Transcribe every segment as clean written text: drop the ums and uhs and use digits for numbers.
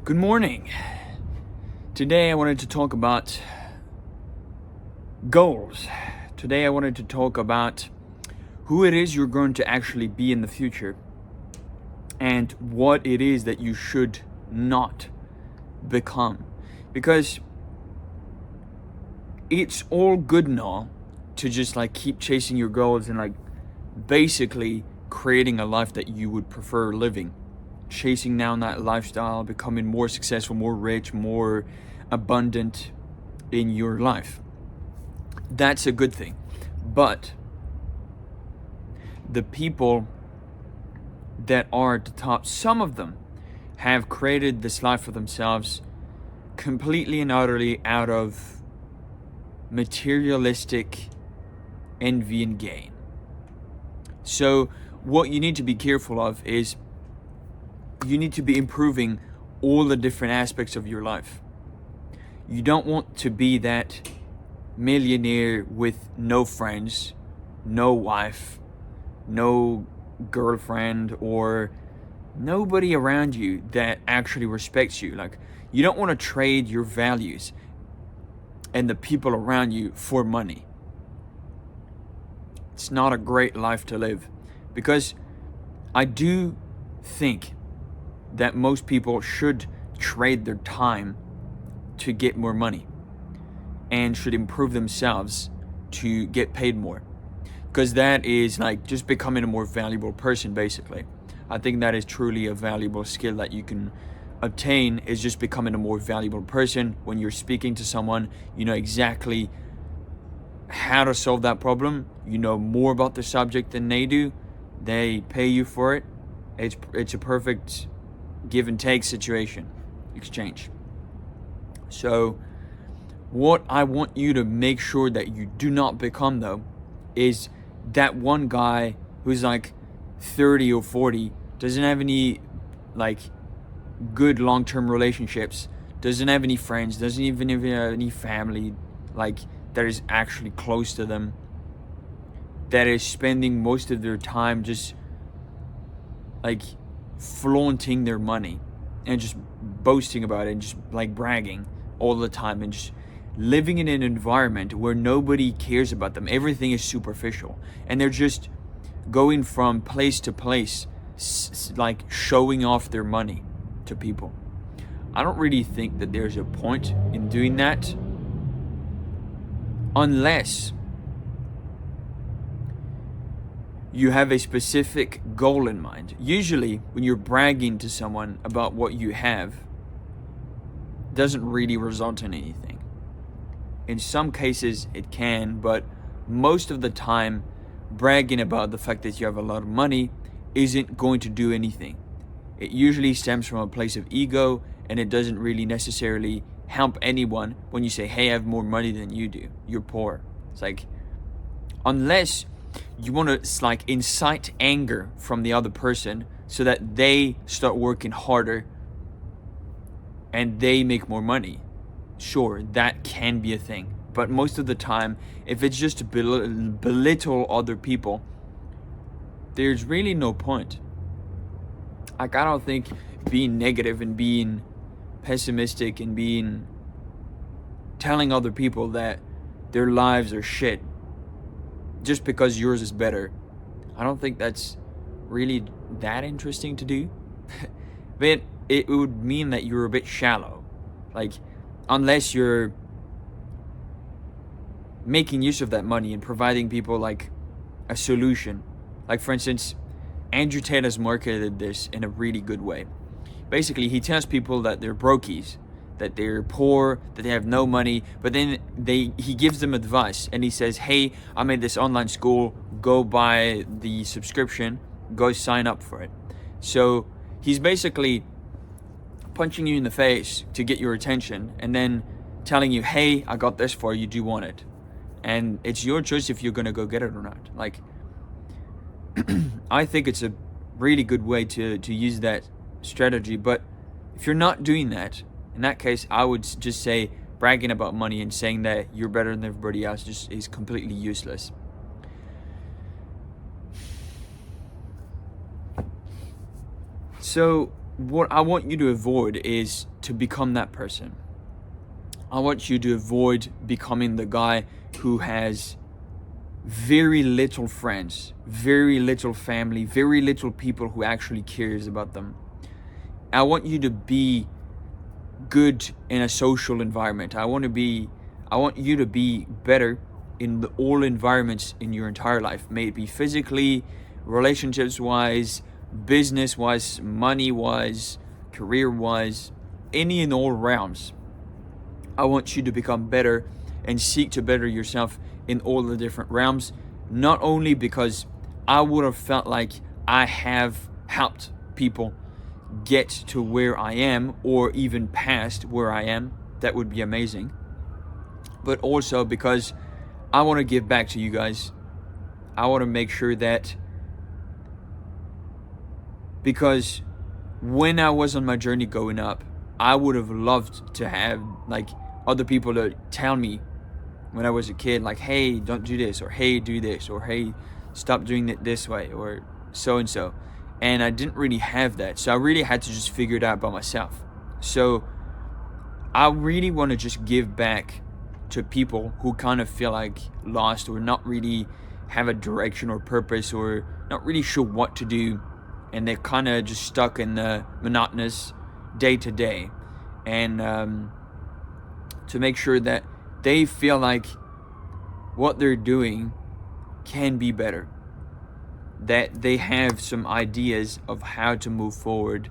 Good morning. Today I wanted to talk about goals. Today I wanted to talk about who it is you're going to actually be in the future and what it is that you should not become. Because it's all good and all to just keep chasing your goals and basically creating a life that you would prefer living. Chasing down that lifestyle, becoming more successful, more rich, more abundant in your life. That's a good thing. But the people that are at the top, some of them have created this life for themselves completely and utterly out of materialistic envy and gain. So what you need to be careful of is you need to be improving all the different aspects of your life. You don't want to be that millionaire with no friends, no wife, no girlfriend, or nobody around you that actually respects you. You don't want to trade your values and the people around you for money. It's not a great life to live, because I do think that most people should trade their time to get more money and should improve themselves to get paid more, because that is just becoming a more valuable person. Basically, I think that is truly a valuable skill that you can obtain, is just becoming a more valuable person. When you're speaking to someone, you know exactly how to solve that problem. You know more about the subject than they do. They pay you for it. It's a perfect give and take situation, exchange. So what I want you to make sure that you do not become, though, is that one guy who's 30 or 40, doesn't have any good long-term relationships, doesn't have any friends, doesn't even have any family that is actually close to them, that is spending most of their time just flaunting their money and just boasting about it and just bragging all the time and just living in an environment where nobody cares about them. Everything is superficial, and they're just going from place to place showing off their money to people. I don't really think that there's a point in doing that, unless you have a specific goal in mind. Usually when you're bragging to someone about what you have, it doesn't really result in anything. In some cases it can, but most of the time bragging about the fact that you have a lot of money isn't going to do anything. It usually stems from a place of ego, and it doesn't really necessarily help anyone when you say, hey, I have more money than you do, you're poor. It's unless you want to incite anger from the other person so that they start working harder and they make more money, sure, that can be a thing. But most of the time, if it's just to belittle other people, there's really no point. I don't think being negative and being pessimistic and telling other people that their lives are shit just because yours is better, I don't think that's really that interesting to do. But it would mean that you're a bit shallow. Unless you're making use of that money and providing people a solution. For instance, Andrew Tate has marketed this in a really good way. Basically, he tells people that they're brokies, that they're poor, that they have no money, but then he gives them advice, and he says, hey, I made this online school, go buy the subscription, go sign up for it. So he's basically punching you in the face to get your attention, and then telling you, hey, I got this for you, do you want it? And it's your choice if you're gonna go get it or not. I think it's a really good way to use that strategy. But if you're not doing that, in that case, I would just say bragging about money and saying that you're better than everybody else just is completely useless. So what I want you to avoid is to become that person. I want you to avoid becoming the guy who has very little friends, very little family, very little people who actually cares about them. I want you to be good in a social environment. I want you to be better in all environments in your entire life, may it be physically, relationships wise, business wise, money wise, career wise, any and all realms. I want you to become better and seek to better yourself in all the different realms, not only because I would have felt like I have helped people get to where I am or even past where I am. That would be amazing. But also because I want to give back to you guys. I want to make sure that, because when I was on my journey going up, I would have loved to have like other people to tell me when I was a kid, like, hey, don't do this, or hey, do this, or hey, stop doing it this way, or so and so. And I didn't really have that. So I really had to just figure it out by myself. So I really want to just give back to people who kind of feel like lost or not really have a direction or purpose or not really sure what to do. And they're kind of just stuck in the monotonous day to day. And to make sure that they feel like what they're doing can be better. That they have some ideas of how to move forward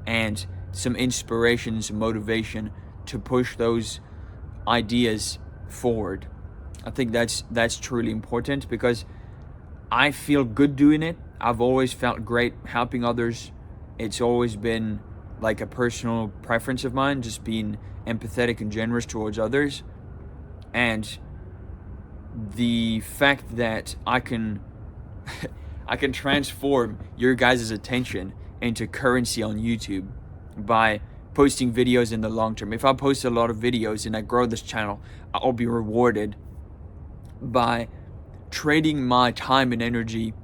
and some inspiration, some motivation to push those ideas forward. I think that's truly important, because I feel good doing it. I've always felt great helping others. It's always been like a personal preference of mine, just being empathetic and generous towards others. And the fact that I can I can transform your guys' attention into currency on YouTube by posting videos in the long term. If I post a lot of videos and I grow this channel, I'll be rewarded by trading my time and energy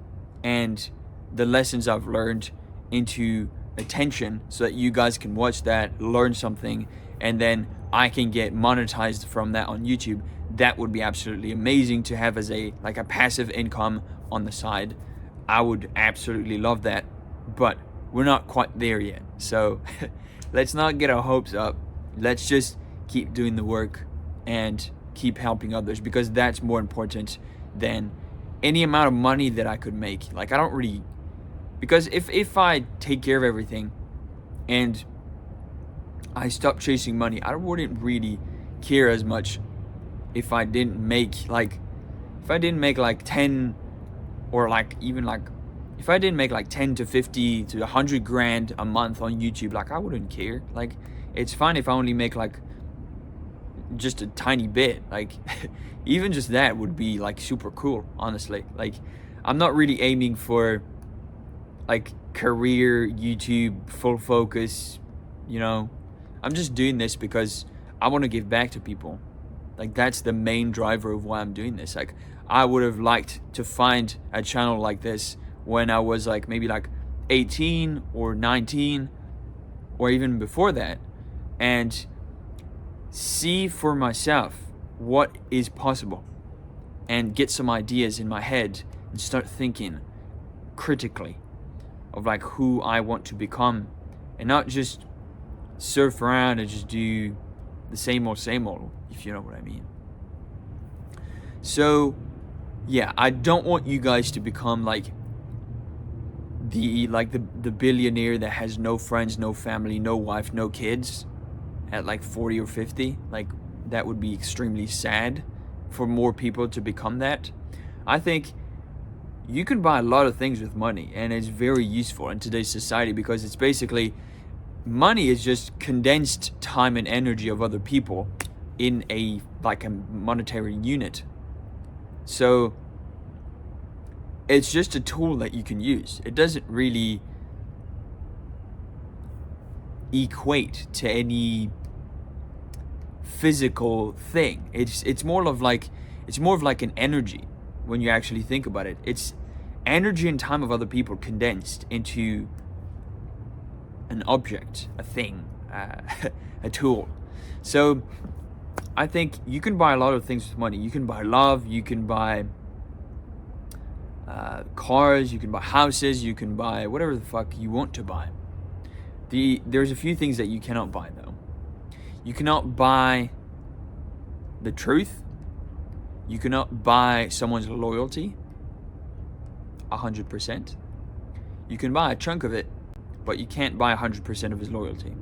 and the lessons I've learned into attention, so that you guys can watch that, learn something, and then I can get monetized from that on YouTube. That would be absolutely amazing to have as a passive income on the side. I would absolutely love that, but we're not quite there yet. So let's not get our hopes up. Let's just keep doing the work and keep helping others, because that's more important than any amount of money that I could make. Like, I don't really, because if I take care of everything and I stop chasing money, I wouldn't really care as much if I didn't make like 10, or if I didn't make like 10 to 50 to 100 grand a month on YouTube. Like, I wouldn't care. Like, it's fine if I only make like just a tiny bit. Like even just that would be like super cool, honestly. Like, I'm not really aiming for like career YouTube full focus, you know. I'm just doing this because I want to give back to people. Like, that's the main driver of why I'm doing this. Like, I would have liked to find a channel like this when I was like maybe like 18 or 19 or even before that, and see for myself what is possible and get some ideas in my head and start thinking critically of like who I want to become, and not just surf around and just do the same old, if you know what I mean. So yeah, I don't want you guys to become like the billionaire that has no friends, no family, no wife, no kids at like 40 or 50. Like, that would be extremely sad for more people to become that. I think you can buy a lot of things with money, and it's very useful in today's society, because it's basically, money is just condensed time and energy of other people in a monetary unit. So it's just a tool that you can use. It doesn't really equate to any physical thing. It's more of like an energy when you actually think about it. It's energy and time of other people condensed into an object, a thing, a tool. So I think you can buy a lot of things with money. You can buy love, you can buy cars, you can buy houses, you can buy whatever the fuck you want to buy. There's a few things that you cannot buy though. You cannot buy the truth. You cannot buy someone's loyalty 100%. You can buy a chunk of it, but you can't buy 100% of his loyalty.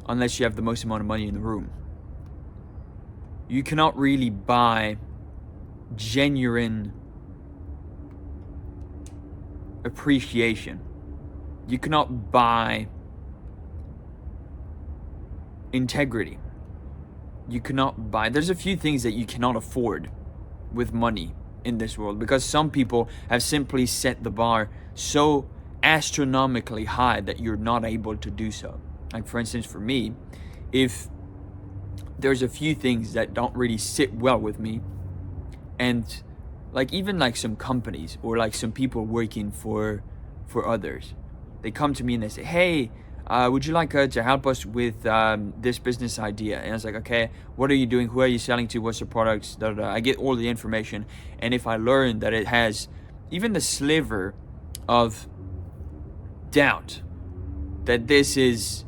Unless you have the most amount of money in the room. You cannot really buy genuine appreciation. You cannot buy integrity. You cannot buy. There's a few things that you cannot afford with money in this world, because some people have simply set the bar so astronomically high that you're not able to do so. Like for instance, for me, if there's a few things that don't really sit well with me, and like even like some companies or like some people working for others, they come to me and they say, hey, would you like to help us with this business idea? And I was like, okay, what are you doing? Who are you selling to? What's the products? Da, da, da. I get all the information. And if I learn that it has even the sliver of doubt that this is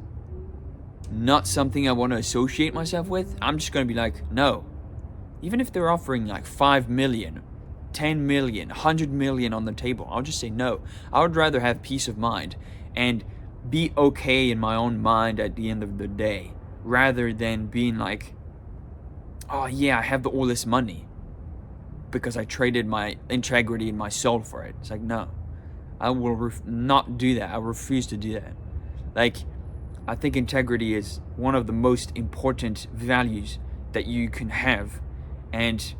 not something I want to associate myself with, I'm just going to be like, no. Even if they're offering like 5 million, 10 million, 100 million on the table, I'll just say no. I would rather have peace of mind and be okay in my own mind at the end of the day, rather than being like, oh yeah, I have all this money because I traded my integrity and my soul for it. It's like, no, I will not do that. I refuse to do that. Like, I think integrity is one of the most important values that you can have. And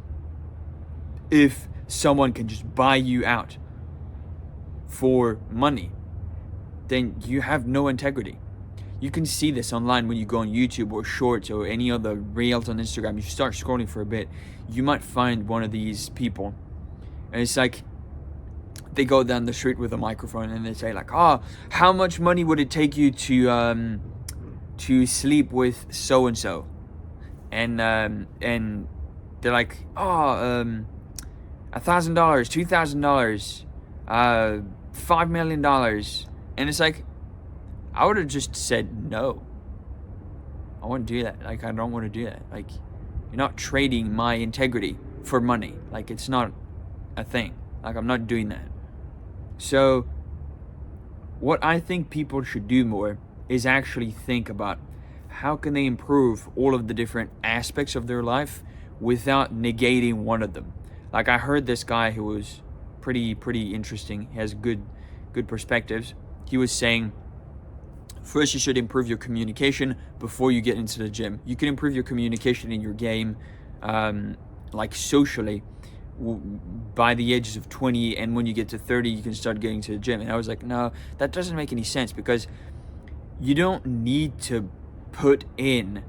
if someone can just buy you out for money, then you have no integrity. You can see this online when you go on YouTube or Shorts or any other reels on Instagram. You start scrolling for a bit, you might find one of these people, and it's like they go down the street with a microphone and they say like, oh, how much money would it take you to sleep with so and so? And they're like, oh, $1,000, $2,000, $5 million. And it's like, I would have just said no. I wouldn't do that. Like, I don't want to do that. Like, you're not trading my integrity for money. Like, it's not a thing. Like, I'm not doing that. So, what I think people should do more is actually think about how can they improve all of the different aspects of their life without negating one of them. Like, I heard this guy who was pretty interesting. He has good perspectives. He was saying, first you should improve your communication before you get into the gym. You can improve your communication in your game, like socially, by the ages of 20, and when you get to 30, you can start getting to the gym. And I was like, no, that doesn't make any sense, because you don't need to put in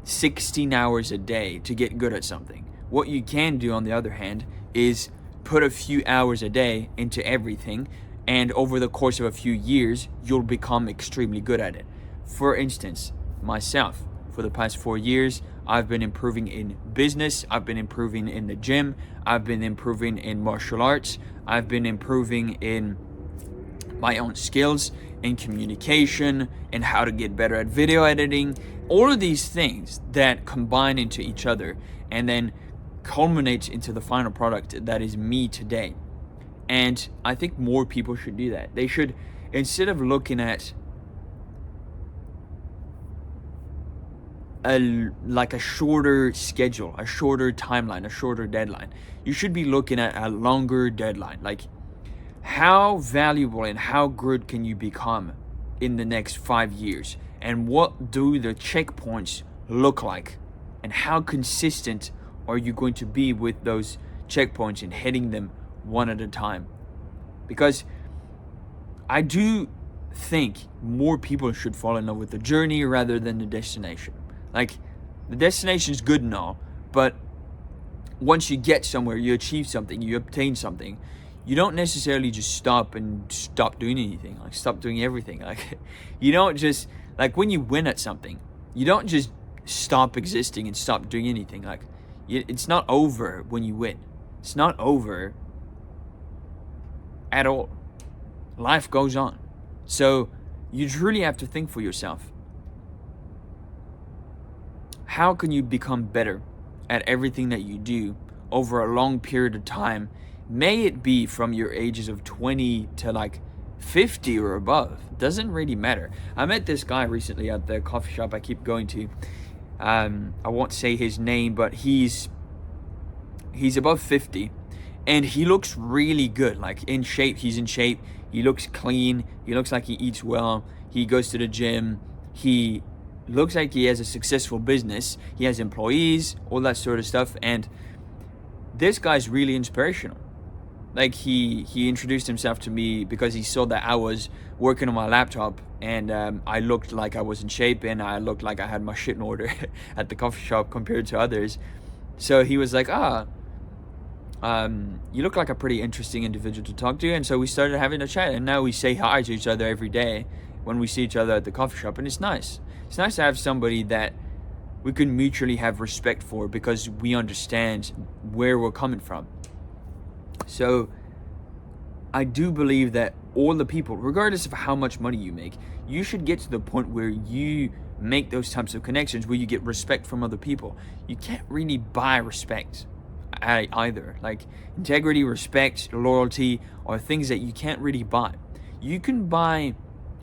16 hours a day to get good at something. What you can do, on the other hand, is put a few hours a day into everything, and over the course of a few years, you'll become extremely good at it. For instance, myself, for the past 4 years, I've been improving in business, I've been improving in the gym, I've been improving in martial arts, I've been improving in my own skills, in communication, and how to get better at video editing. All of these things that combine into each other and then culminates into the final product that is me today. And I think more people should do that. They should, instead of looking at a shorter schedule, a shorter timeline, a shorter deadline, you should be looking at a longer deadline. Like, how valuable and how good can you become in the next 5 years? And what do the checkpoints look like? And how consistent are you going to be with those checkpoints and hitting them one at a time? Because I do think more people should fall in love with the journey rather than the destination. Like, the destination is good and all, but once you get somewhere, you achieve something, you obtain something, you don't necessarily just stop doing anything, like stop doing everything. Like, you don't just, like, when you win at something, you don't just stop existing and stop doing anything. Like, it's not over when you win. It's not over at all. Life goes on. So you truly have to think for yourself. How can you become better at everything that you do over a long period of time? May it be from your ages of 20 to like 50 or above. Doesn't really matter. I met this guy recently at the coffee shop I keep going to. I won't say his name, but he's above 50 and he looks really good, like in shape. He's in shape. He looks clean. He looks like he eats well. He goes to the gym. He looks like he has a successful business. He has employees, all that sort of stuff. And this guy's really inspirational. Like, he introduced himself to me because he saw that I was working on my laptop and I looked like I was in shape and I looked like I had my shit in order at the coffee shop compared to others. So he was like, you look like a pretty interesting individual to talk to. And so we started having a chat, and now we say hi to each other every day when we see each other at the coffee shop. And it's nice. It's nice to have somebody that we can mutually have respect for because we understand where we're coming from. So I do believe that all the people, regardless of how much money you make, you should get to the point where you make those types of connections, where you get respect from other people. You can't really buy respect either. Like, integrity, respect, loyalty are things that you can't really buy. You can buy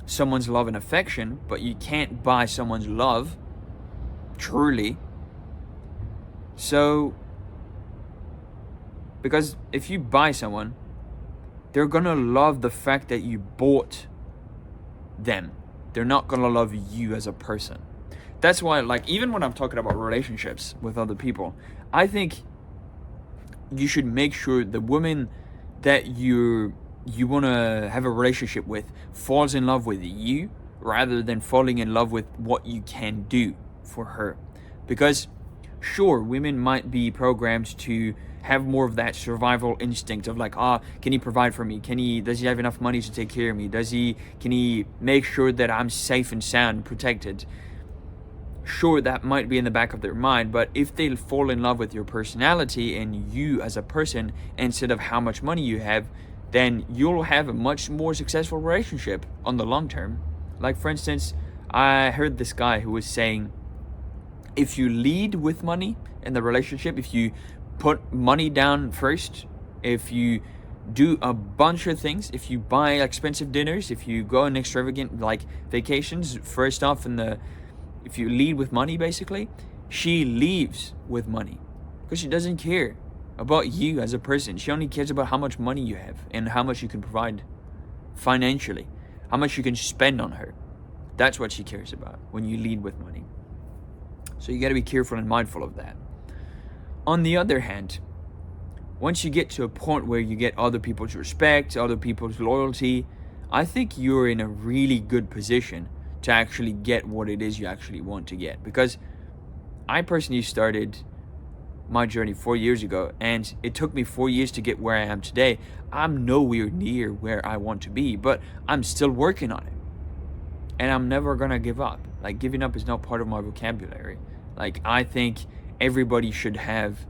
someone's love and affection, but you can't buy someone's love truly. So, because if you buy someone, they're gonna love the fact that you bought them. They're not gonna love you as a person. That's why, like, even when I'm talking about relationships with other people, I think you should make sure the woman that you want to have a relationship with falls in love with you rather than falling in love with what you can do for her. Because sure, women might be programmed to have more of that survival instinct of like, can he provide for me? Does he have enough money to take care of me? Can he make sure that I'm safe and sound and protected? Sure, that might be in the back of their mind, but if they fall in love with your personality and you as a person instead of how much money you have, then you'll have a much more successful relationship on the long term. Like, for instance, I heard this guy who was saying, if you lead with money in the relationship, if you put money down first, if you do a bunch of things, if you buy expensive dinners, if you go on extravagant like vacations, first off if you lead with money, basically, she leaves with money because she doesn't care about you as a person. She only cares about how much money you have and how much you can provide financially, how much you can spend on her. That's what she cares about when you lead with money. So you got to be careful and mindful of that. On the other hand, once you get to a point where you get other people's respect, other people's loyalty, I think you're in a really good position to actually get what it is you actually want to get. Because I personally started my journey 4 years ago, and it took me 4 years to get where I am today. I'm nowhere near where I want to be, but I'm still working on it. And I'm never gonna give up. Like, giving up is not part of my vocabulary. Like, I think everybody should have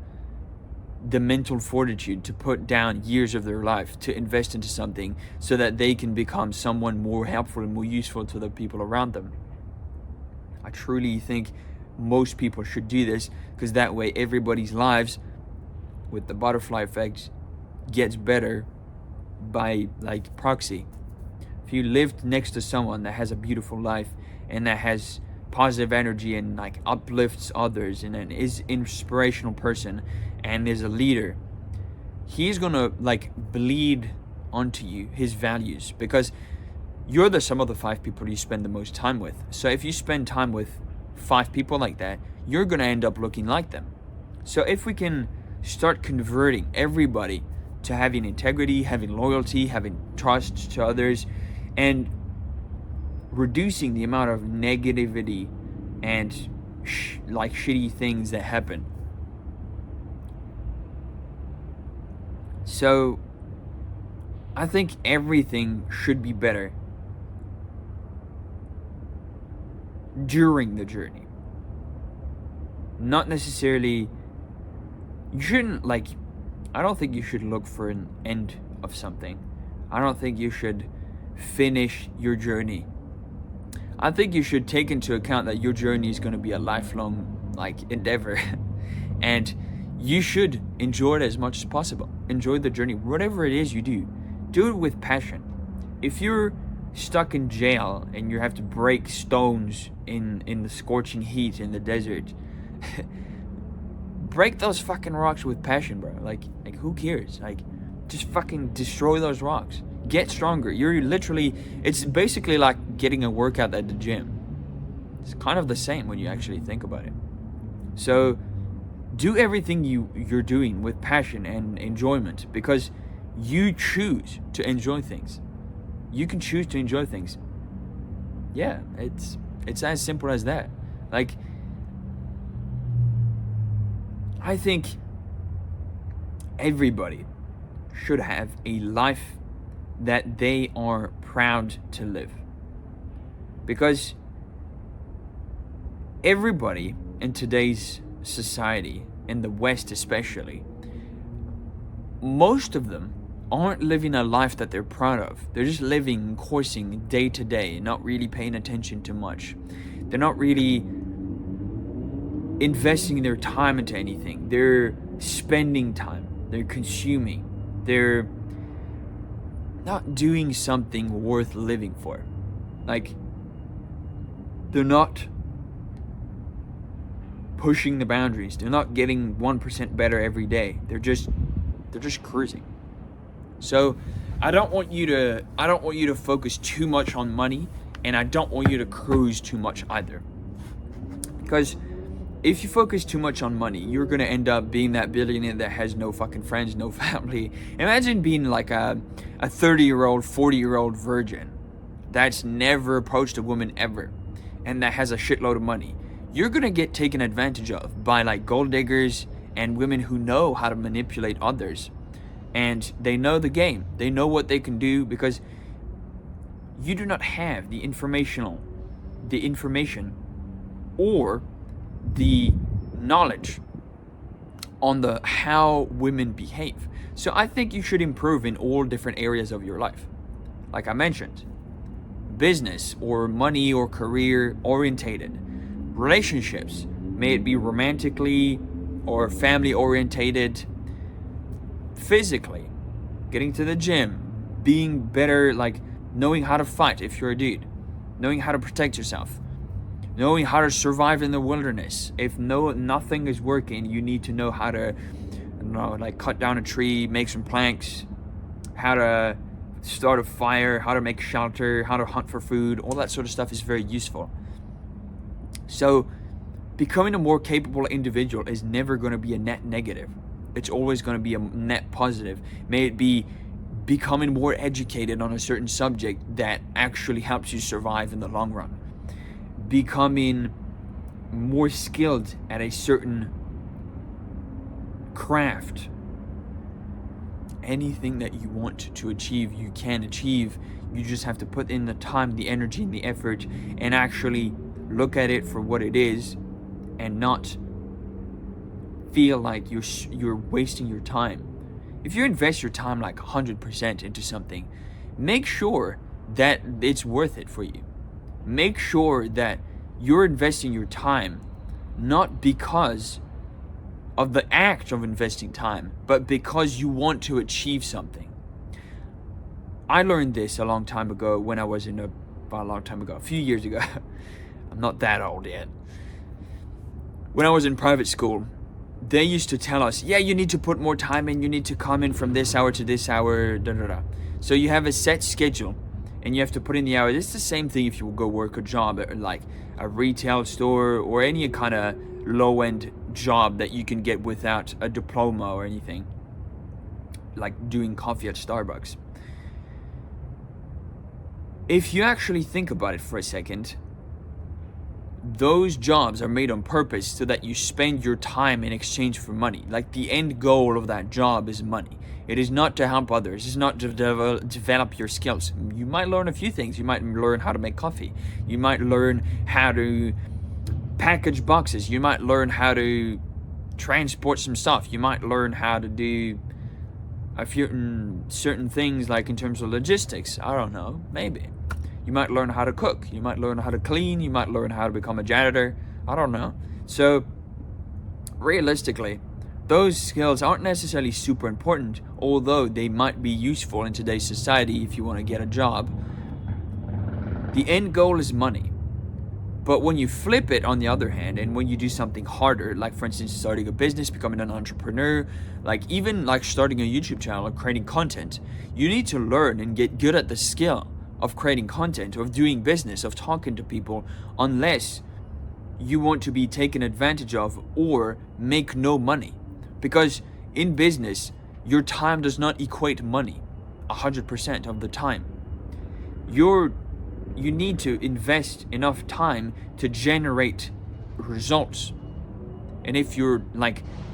the mental fortitude to put down years of their life to invest into something so that they can become someone more helpful and more useful to the people around them. I truly think most people should do this, because that way everybody's lives, with the butterfly effect, gets better by like proxy. If you lived next to someone that has a beautiful life and that has positive energy and like uplifts others and is inspirational person and is a leader, he's gonna like bleed onto you his values, because you're the sum of the 5 people you spend the most time with. So if you spend time with 5 people like that, you're gonna end up looking like them. So if we can start converting everybody to having integrity, having loyalty, having trust to others, and reducing the amount of negativity and shitty things that happen. So I think everything should be better during the journey. Not necessarily, you shouldn't I don't think you should look for an end of something. I don't think you should finish your journey. I think you should take into account that your journey is going to be a lifelong endeavor and you should enjoy it as much as possible. Enjoy the journey. Whatever it is you do it with passion. If you're stuck in jail and you have to break stones in the scorching heat in the desert, break those fucking rocks with passion, bro. Like who cares? Just fucking destroy those rocks. Get stronger. It's basically like getting a workout at the gym. It's kind of the same when you actually think about it. So do everything you're doing with passion and enjoyment, because you choose to enjoy things. You can choose to enjoy things. Yeah, it's as simple as that. I think everybody should have a life that they are proud to live. Because everybody in today's society, in the West especially, most of them aren't living a life that they're proud of. They're just living, coursing day to day, not really paying attention to much. They're not really investing their time into anything. They're spending time. They're consuming. They're not doing something worth living for. They're not pushing the boundaries. They're not getting 1% better every day. They're just cruising. So I don't want you to focus too much on money, and I don't want you to cruise too much either. Because if you focus too much on money, you're going to end up being that billionaire that has no fucking friends, no family. Imagine being like a 30-year-old, 40-year-old virgin that's never approached a woman ever and that has a shitload of money. You're going to get taken advantage of by gold diggers and women who know how to manipulate others. And they know the game. They know what they can do, because you do not have the information or the knowledge on how women behave. So I think you should improve in all different areas of your life. Like I mentioned, business or money or career orientated, relationships, may it be romantically or family orientated, physically, getting to the gym, being better, knowing how to fight if you're a dude, knowing how to protect yourself, knowing how to survive in the wilderness. If nothing is working, you need to know how to, cut down a tree, make some planks, how to start a fire, how to make shelter, how to hunt for food. All that sort of stuff is very useful. So becoming a more capable individual is never going to be a net negative. It's always going to be a net positive. May it be becoming more educated on a certain subject that actually helps you survive in the long run. Becoming more skilled at a certain craft. Anything that you want to achieve, you can achieve. You just have to put in the time, the energy, and the effort, and actually look at it for what it is, and not feel like you're wasting your time. If you invest your time 100% into something, make sure that it's worth it for you. Make sure that you're investing your time not because of the act of investing time, but because you want to achieve something. I learned this a long time ago when I was a few years ago. I'm not that old yet. When I was in private school, they used to tell us, yeah, you need to put more time in, you need to come in from this hour to this hour, So you have a set schedule and you have to put in the hours. It's the same thing if you go work a job at a retail store or any kind of low-end job that you can get without a diploma or anything, like doing coffee at Starbucks. If you actually think about it for a second, those jobs are made on purpose so that you spend your time in exchange for money. Like, the end goal of that job is money. It is not to help others. It's not to develop your skills. You might learn a few things. You might learn how to make coffee. You might learn how to package boxes. You might learn how to transport some stuff. You might learn how to do a few certain things, like in terms of logistics. I don't know, maybe. You might learn how to cook. You might learn how to clean. You might learn how to become a janitor. I don't know. So realistically, those skills aren't necessarily super important, although they might be useful in today's society if you want to get a job. The end goal is money. But when you flip it, on the other hand, and when you do something harder, like for instance starting a business, becoming an entrepreneur, like even like starting a YouTube channel or creating content, you need to learn and get good at the skill of creating content, of doing business, of talking to people, unless you want to be taken advantage of or make no money. Because in business, your time does not equate money 100% of the time. You need to invest enough time to generate results. And if your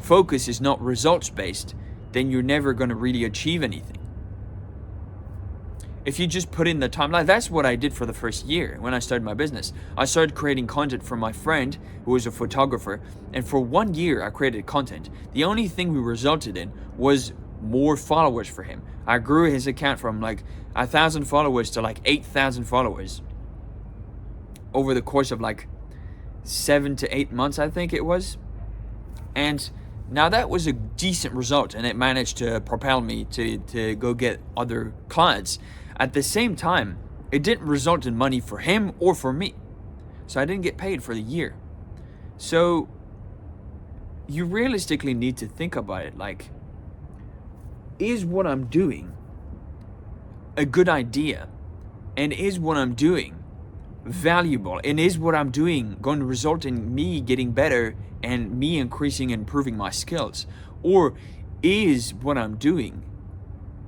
focus is not results based, then you're never going to really achieve anything. If you just put in the time, that's what I did for the first year when I started my business. I started creating content for my friend who was a photographer, and for 1 year I created content. The only thing we resulted in was more followers for him. I grew his account from 1,000 followers to 8,000 followers over the course of 7 to 8 months, I think it was. And now that was a decent result, and it managed to propel me to go get other clients. At the same time, it didn't result in money for him or for me. So I didn't get paid for the year. So you realistically need to think about it is what I'm doing a good idea? And is what I'm doing valuable? And is what I'm doing going to result in me getting better and me increasing and improving my skills? Or is what I'm doing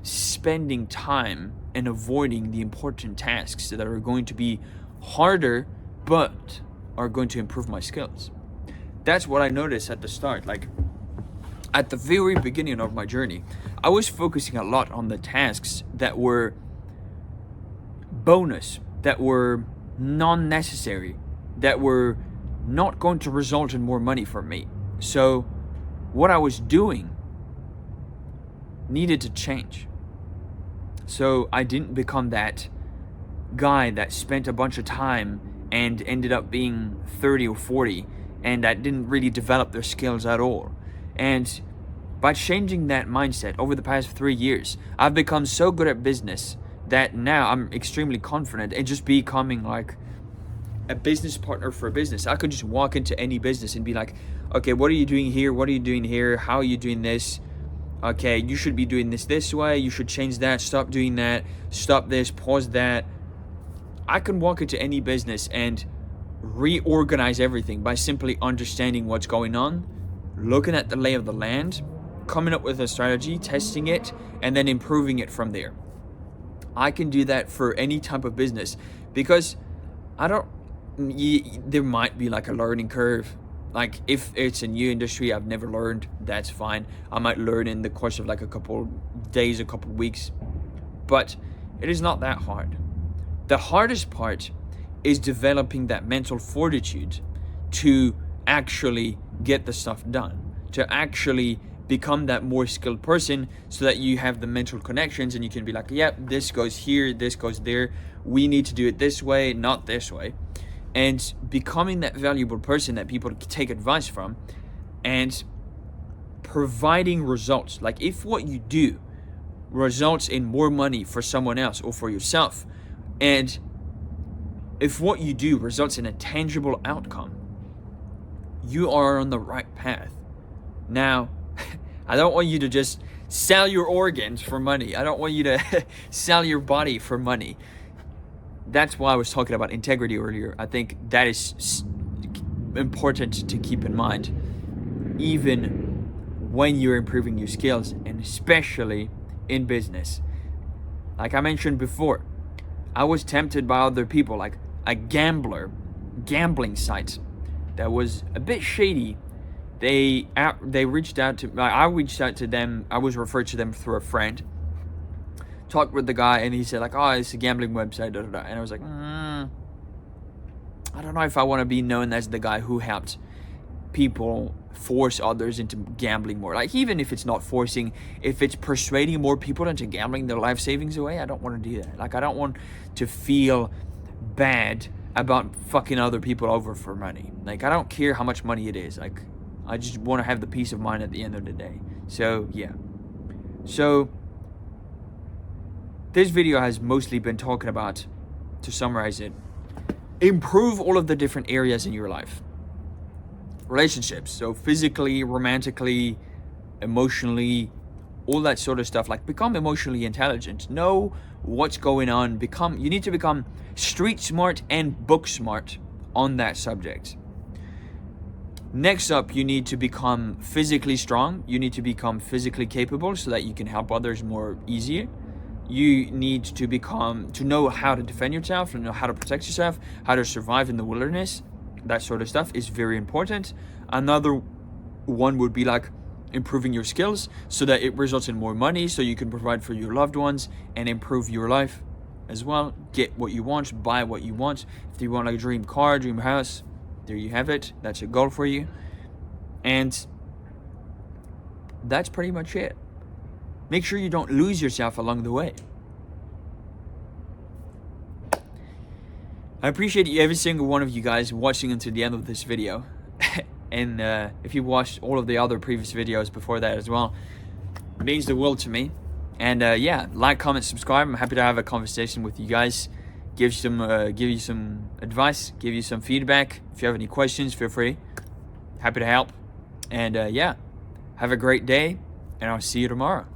spending time and avoiding the important tasks that are going to be harder but are going to improve my skills? That's what I noticed at the start. At the very beginning of my journey, I was focusing a lot on the tasks that were bonus, that were non-necessary, that were not going to result in more money for me. So what I was doing needed to change. So I didn't become that guy that spent a bunch of time and ended up being 30 or 40 and that didn't really develop their skills at all. And by changing that mindset over the past 3 years, I've become so good at business that now I'm extremely confident in just becoming a business partner for a business. I could just walk into any business and be like, okay, what are you doing here? What are you doing here? How are you doing this? Okay, you should be doing this way. You should change that. Stop doing that. Stop this. Pause that. I can walk into any business and reorganize everything by simply understanding what's going on, looking at the lay of the land, coming up with a strategy, testing it, and then improving it from there. I can do that for any type of business because there might be a learning curve. If it's a new industry I've never learned, that's fine. I might learn in the course of a couple days, a couple weeks, but it is not that hard. The hardest part is developing that mental fortitude to actually get the stuff done, to actually become that more skilled person so that you have the mental connections and you can be yep, this goes here, this goes there. We need to do it this way, not this way. And becoming that valuable person that people take advice from and providing results. If what you do results in more money for someone else or for yourself, and if what you do results in a tangible outcome, you are on the right path. Now, I don't want you to just sell your organs for money. I don't want you to sell your body for money. That's why I was talking about integrity earlier. I think that is important to keep in mind, even when you're improving your skills, and especially in business. Like I mentioned before, I was tempted by other people, like a gambler gambling site that was a bit shady. They reached out to, I reached out to them. I was referred to them through a friend. Talked with the guy, and he said like, oh, it's a gambling website, da, da, da. And I was like, I don't know if I want to be known as the guy who helped people force others into gambling more. Like, even if it's not forcing, if it's persuading more people into gambling their life savings away, I don't want to do that. Like, I don't want to feel bad about fucking other people over for money. Like, I don't care how much money it is. Like, I just want to have the peace of mind at the end of the day. So yeah. So this video has mostly been talking about, to summarize it, improve all of the different areas in your life. Relationships, so physically, romantically, emotionally, all that sort of stuff. Like, become emotionally intelligent. Know what's going on. You need to become street smart and book smart on that subject. Next up, you need to become physically strong. You need to become physically capable so that you can help others more easier. You need to know how to defend yourself, to know how to protect yourself, how to survive in the wilderness. That sort of stuff is very important. Another one would be like improving your skills so that it results in more money, so you can provide for your loved ones and improve your life as well. Get what you want, buy what you want. If you want like a dream car, dream house, there you have it. That's a goal for you. And that's pretty much it. Make sure you don't lose yourself along the way. I appreciate every single one of you guys watching until the end of this video. And if you watched all of the other previous videos before that as well, it means the world to me. And yeah, like, comment, subscribe. I'm happy to have a conversation with you guys. Give you some advice, give you some feedback. If you have any questions, feel free. Happy to help. And yeah, have a great day, and I'll see you tomorrow.